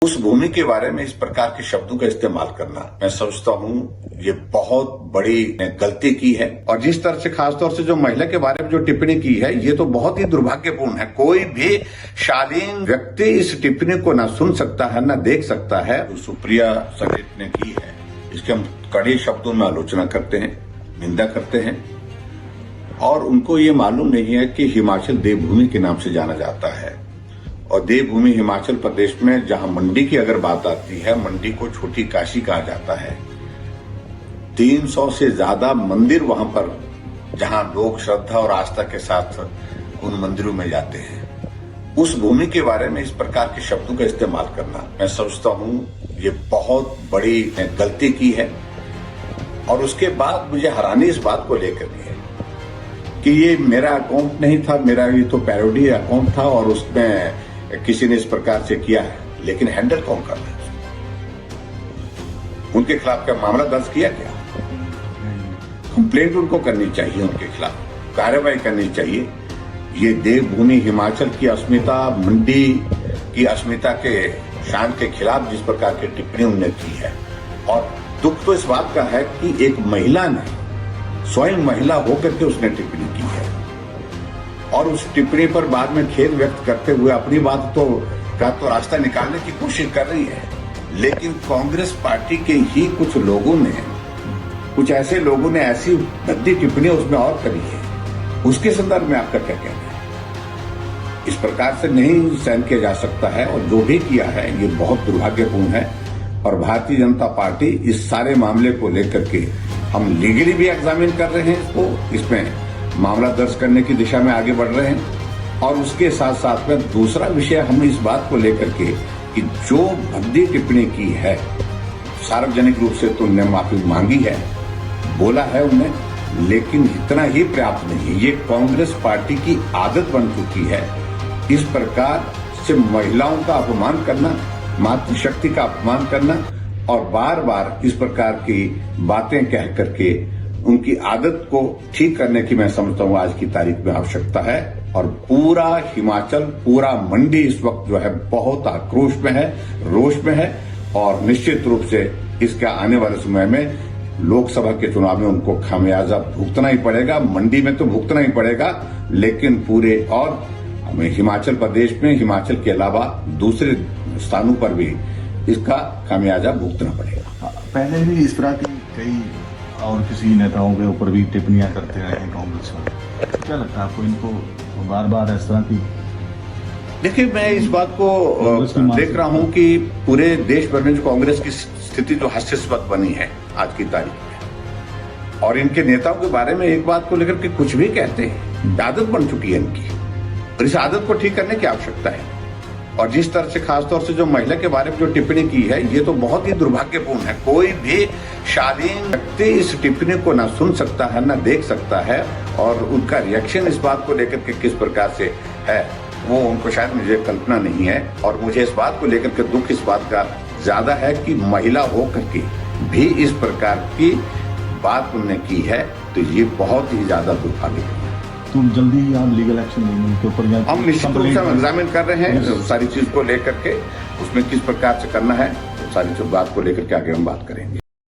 उस भूमि के बारे में इस प्रकार के शब्दों का इस्तेमाल करना, मैं समझता हूं ये बहुत बड़ी गलती की है। और जिस तरह से खासतौर से जो महिला के बारे में जो टिप्पणी की है, ये तो बहुत ही दुर्भाग्यपूर्ण है। कोई भी शालीन व्यक्ति इस टिप्पणी को ना सुन सकता है, ना देख सकता है। जो सुप्रिया संगीत ने की है, इसके हम कड़े शब्दों में आलोचना करते हैं, निंदा करते हैं। और उनको ये मालूम नहीं है कि हिमाचल देवभूमि के नाम से जाना जाता है। और देवभूमि हिमाचल प्रदेश में जहां मंडी की अगर बात आती है, मंडी को छोटी काशी कहा जाता है। 300 से ज्यादा मंदिर वहां पर, जहां लोग श्रद्धा और आस्था के साथ उन मंदिरों में जाते हैं। उस भूमि के बारे में इस प्रकार के शब्दों का इस्तेमाल करना, मैं समझता हूं ये बहुत बड़ी गलती की है। और उसके बाद मुझे हैरानी इस बात को लेकर भी है कि ये मेरा अकाउंट नहीं था, मेरा ये तो पैरोडी अकाउंट था और उसमें किसी ने इस प्रकार से किया है। लेकिन हैंडल कौन कर रहा है? उनके खिलाफ क्या मामला दर्ज किया गया? कंप्लेंट उनको करनी चाहिए, उनके खिलाफ कार्रवाई करनी चाहिए। ये देवभूमि हिमाचल की अस्मिता, मंडी की अस्मिता के शान के खिलाफ जिस प्रकार की टिप्पणी उन्होंने की है। और दुख तो इस बात का है कि एक महिला ने, स्वयं महिला होकर के उसने टिप्पणी की है और उस टिप्पणी पर बाद में खेद व्यक्त करते हुए अपनी बात का रास्ता निकालने की कोशिश कर रही है। लेकिन कांग्रेस पार्टी के ही कुछ लोगों ने, कुछ ऐसे लोगों ने ऐसी भद्दी टिप्पणी उसमें और करी है। उसके संदर्भ में आपका क्या कहना है? इस प्रकार से नहीं सहन किया जा सकता है और जो भी किया है ये बहुत दुर्भाग्यपूर्ण है। और भारतीय जनता पार्टी इस सारे मामले को लेकर के हम लीगली भी एग्जामिन कर रहे हैं, इसको, इसमें मामला दर्ज करने की दिशा में आगे बढ़ रहे हैं। और उसके साथ साथ में दूसरा विषय हम इस बात को लेकर के कि जो भद्दी टिप्पणी की है, सार्वजनिक रूप से तो उन्होंने माफी मांगी है, बोला है उन्हें, लेकिन इतना ही पर्याप्त नहीं। ये कांग्रेस पार्टी की आदत बन चुकी है इस प्रकार से महिलाओं का अपमान करना, मातृशक्ति का अपमान करना और बार बार इस प्रकार की बातें कह करके उनकी आदत को ठीक करने की मैं समझता हूं आज की तारीख में आवश्यकता है। और पूरा हिमाचल, पूरा मंडी इस वक्त जो है बहुत आक्रोश में है, रोष में है। और निश्चित रूप से इसका आने वाले समय में लोकसभा के चुनाव में उनको खामियाजा भुगतना ही पड़ेगा। मंडी में तो भुगतना ही पड़ेगा, लेकिन पूरे और हमें हिमाचल प्रदेश में, हिमाचल के अलावा दूसरे स्थानों पर भी इसका खामियाजा भुगतना पड़ेगा। पहले भी इस तरह की कई और किसी नेताओं के ऊपर भी टिप्पणियां करते रहे हैं कांग्रेस में। क्या लगता है आपको इनको बार बार इस तरह की? देखिए, मैं इस बात को देख रहा हूं कि पूरे देश भर में जो कांग्रेस की स्थिति जो हास्यास्पद बनी है आज की तारीख में, और इनके नेताओं के बारे में एक बात को लेकर के कुछ भी कहते हैं, आदत बन चुकी है इनकी। और इस आदत को ठीक करने की आवश्यकता है। और जिस तरह से खासतौर से जो महिला के बारे में जो टिप्पणी की है, ये तो बहुत ही दुर्भाग्यपूर्ण है। कोई भी शालीन व्यक्ति इस टिप्पणी को ना सुन सकता है, ना देख सकता है। और उनका रिएक्शन इस बात को लेकर के किस प्रकार से है, वो उनको शायद मुझे कल्पना नहीं है। और मुझे इस बात को लेकर के दुख इस बात का ज्यादा है कि महिला होकर के भी इस प्रकार की बात उन्होंने की है, तो ये बहुत ही ज्यादा दुर्भाग्यपूर्ण है। तो जल्दी ही आप लीगल एक्शन लेंगे के ऊपर? हम निश्चित रूप से एग्जामिन कर रहे हैं सारी चीज को लेकर के, उसमें किस प्रकार से करना है, सारी बात को लेकर के आगे हम बात करेंगे।